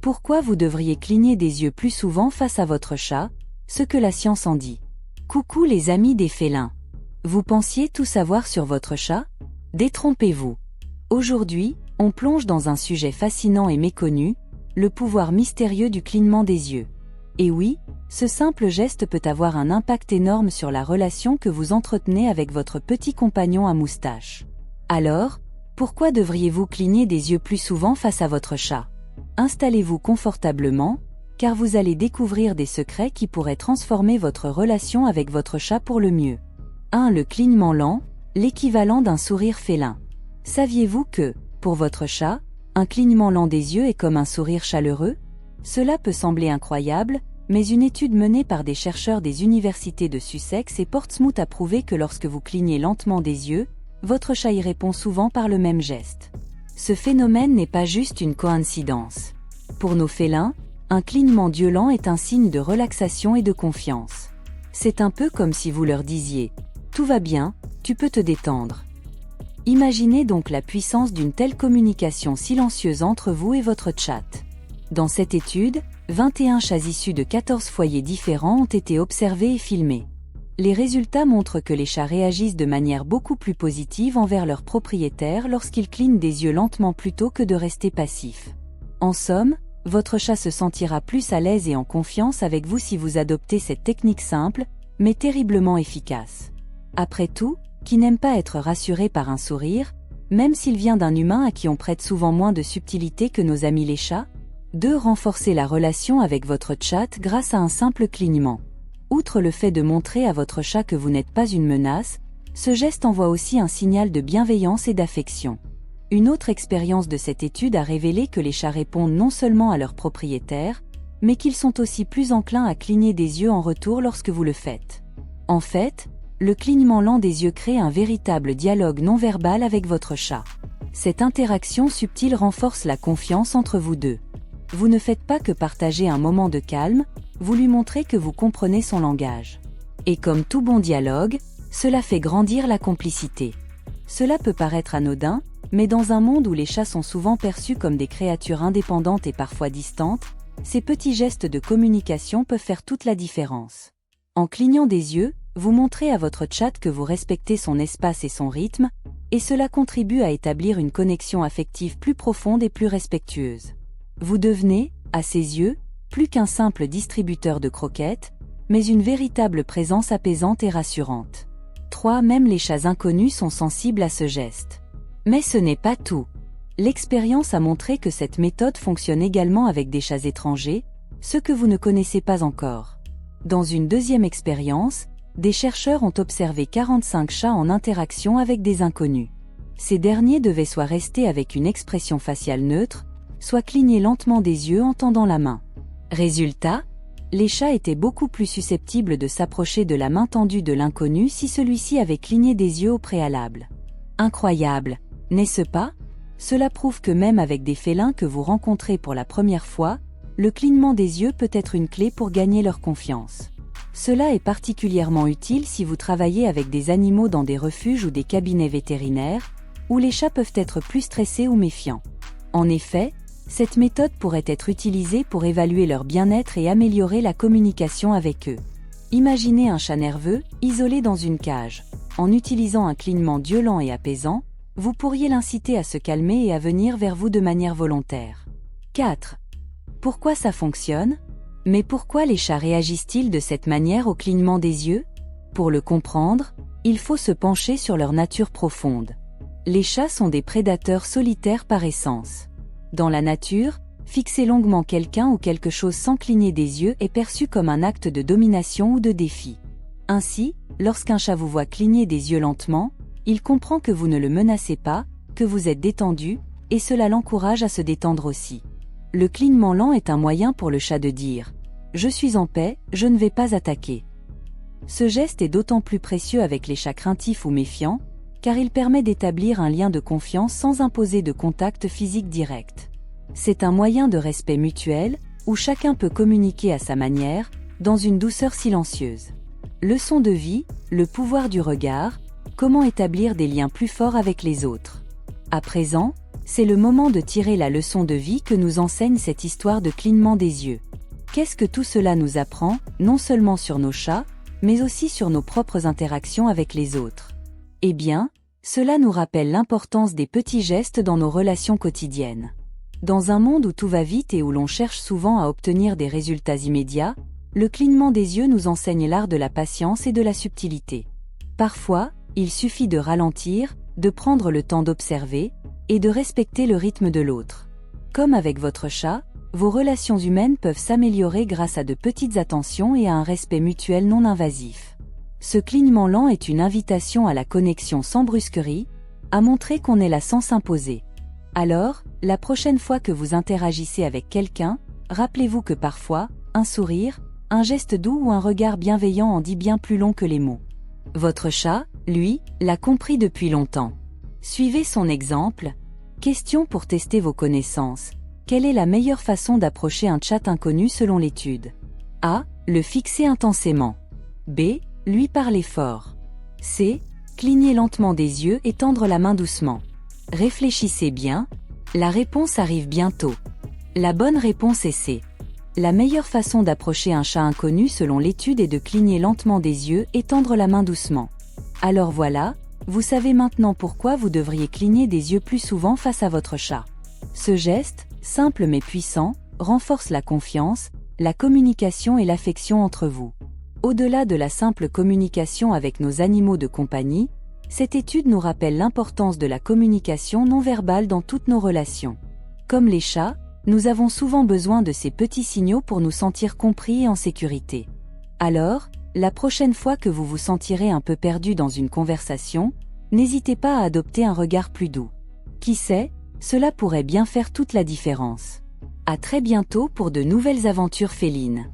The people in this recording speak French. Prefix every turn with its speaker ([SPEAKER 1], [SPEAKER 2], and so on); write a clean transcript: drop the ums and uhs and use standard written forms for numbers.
[SPEAKER 1] Pourquoi vous devriez cligner des yeux plus souvent face à votre chat? Ce que la science en dit. Coucou les amis des félins. Vous pensiez tout savoir sur votre chat? Détrompez-vous. Aujourd'hui, on plonge dans un sujet fascinant et méconnu, le pouvoir mystérieux du clignement des yeux. Et oui, ce simple geste peut avoir un impact énorme sur la relation que vous entretenez avec votre petit compagnon à moustache. Alors, pourquoi devriez-vous cligner des yeux plus souvent face à votre chat? Installez-vous confortablement, car vous allez découvrir des secrets qui pourraient transformer votre relation avec votre chat pour le mieux. 1. Le clignement lent, l'équivalent d'un sourire félin. Saviez-vous que, pour votre chat, un clignement lent des yeux est comme un sourire chaleureux? Cela peut sembler incroyable, mais une étude menée par des chercheurs des universités de Sussex et Portsmouth a prouvé que lorsque vous clignez lentement des yeux, votre chat y répond souvent par le même geste. Ce phénomène n'est pas juste une coïncidence. Pour nos félins, un clignement d'yeux lent est un signe de relaxation et de confiance. C'est un peu comme si vous leur disiez « Tout va bien, tu peux te détendre ». Imaginez donc la puissance d'une telle communication silencieuse entre vous et votre chat. Dans cette étude, 21 chats issus de 14 foyers différents ont été observés et filmés. Les résultats montrent que les chats réagissent de manière beaucoup plus positive envers leurs propriétaires lorsqu'ils clignent des yeux lentement plutôt que de rester passifs. En somme, votre chat se sentira plus à l'aise et en confiance avec vous si vous adoptez cette technique simple, mais terriblement efficace. Après tout, qui n'aime pas être rassuré par un sourire, même s'il vient d'un humain à qui on prête souvent moins de subtilité que nos amis les chats? 2. Renforcer la relation avec votre chat grâce à un simple clignement. Outre le fait de montrer à votre chat que vous n'êtes pas une menace, ce geste envoie aussi un signal de bienveillance et d'affection. Une autre expérience de cette étude a révélé que les chats répondent non seulement à leurs propriétaires, mais qu'ils sont aussi plus enclins à cligner des yeux en retour lorsque vous le faites. En fait, le clignement lent des yeux crée un véritable dialogue non-verbal avec votre chat. Cette interaction subtile renforce la confiance entre vous deux. Vous ne faites pas que partager un moment de calme, vous lui montrez que vous comprenez son langage. Et comme tout bon dialogue, cela fait grandir la complicité. Cela peut paraître anodin, mais dans un monde où les chats sont souvent perçus comme des créatures indépendantes et parfois distantes, ces petits gestes de communication peuvent faire toute la différence. En clignant des yeux, vous montrez à votre chat que vous respectez son espace et son rythme, et cela contribue à établir une connexion affective plus profonde et plus respectueuse. Vous devenez, à ses yeux, plus qu'un simple distributeur de croquettes, mais une véritable présence apaisante et rassurante. 3. Même les chats inconnus sont sensibles à ce geste. Mais ce n'est pas tout. L'expérience a montré que cette méthode fonctionne également avec des chats étrangers, ceux que vous ne connaissez pas encore. Dans une deuxième expérience, des chercheurs ont observé 45 chats en interaction avec des inconnus. Ces derniers devaient soit rester avec une expression faciale neutre, soit cligner lentement des yeux en tendant la main. Résultat, les chats étaient beaucoup plus susceptibles de s'approcher de la main tendue de l'inconnu si celui-ci avait cligné des yeux au préalable. Incroyable, n'est-ce pas? Cela prouve que même avec des félins que vous rencontrez pour la première fois, le clignement des yeux peut être une clé pour gagner leur confiance. Cela est particulièrement utile si vous travaillez avec des animaux dans des refuges ou des cabinets vétérinaires, où les chats peuvent être plus stressés ou méfiants. En effet, cette méthode pourrait être utilisée pour évaluer leur bien-être et améliorer la communication avec eux. Imaginez un chat nerveux, isolé dans une cage. En utilisant un clignement d'yeux lent et apaisant, vous pourriez l'inciter à se calmer et à venir vers vous de manière volontaire. 4. Pourquoi ça fonctionne? Mais pourquoi les chats réagissent-ils de cette manière au clignement des yeux? Pour le comprendre, il faut se pencher sur leur nature profonde. Les chats sont des prédateurs solitaires par essence. Dans la nature, fixer longuement quelqu'un ou quelque chose sans cligner des yeux est perçu comme un acte de domination ou de défi. Ainsi, lorsqu'un chat vous voit cligner des yeux lentement, il comprend que vous ne le menacez pas, que vous êtes détendu, et cela l'encourage à se détendre aussi. Le clignement lent est un moyen pour le chat de dire « Je suis en paix, je ne vais pas attaquer ». Ce geste est d'autant plus précieux avec les chats craintifs ou méfiants, car il permet d'établir un lien de confiance sans imposer de contact physique direct. C'est un moyen de respect mutuel, où chacun peut communiquer à sa manière, dans une douceur silencieuse. Leçon de vie, le pouvoir du regard, comment établir des liens plus forts avec les autres. À présent, C'est le moment de tirer la leçon de vie que nous enseigne cette histoire de clignement des yeux. Qu'est-ce que tout cela nous apprend, non seulement sur nos chats, mais aussi sur nos propres interactions avec les autres? Eh bien, cela nous rappelle l'importance des petits gestes dans nos relations quotidiennes. Dans un monde où tout va vite et où l'on cherche souvent à obtenir des résultats immédiats, le clignement des yeux nous enseigne l'art de la patience et de la subtilité. Parfois, il suffit de ralentir, de prendre le temps d'observer, et de respecter le rythme de l'autre. Comme avec votre chat, vos relations humaines peuvent s'améliorer grâce à de petites attentions et à un respect mutuel non invasif. Ce clignement lent est une invitation à la connexion sans brusquerie, à montrer qu'on est là sans s'imposer. Alors, la prochaine fois que vous interagissez avec quelqu'un, rappelez-vous que parfois, un sourire, un geste doux ou un regard bienveillant en dit bien plus long que les mots. Votre chat, lui, l'a compris depuis longtemps. Suivez son exemple. Question pour tester vos connaissances. Quelle est la meilleure façon d'approcher un chat inconnu selon l'étude? A. Le fixer intensément. B. Lui parler fort. C. Cligner lentement des yeux et tendre la main doucement. Réfléchissez bien. La réponse arrive bientôt. La bonne réponse est C. La meilleure façon d'approcher un chat inconnu selon l'étude est de cligner lentement des yeux et tendre la main doucement. Alors voilà, vous savez maintenant pourquoi vous devriez cligner des yeux plus souvent face à votre chat. Ce geste, simple mais puissant, renforce la confiance, la communication et l'affection entre vous. Au-delà de la simple communication avec nos animaux de compagnie, cette étude nous rappelle l'importance de la communication non verbale dans toutes nos relations. Comme les chats, nous avons souvent besoin de ces petits signaux pour nous sentir compris et en sécurité. Alors, la prochaine fois que vous vous sentirez un peu perdu dans une conversation, n'hésitez pas à adopter un regard plus doux. Qui sait, cela pourrait bien faire toute la différence. À très bientôt pour de nouvelles aventures félines.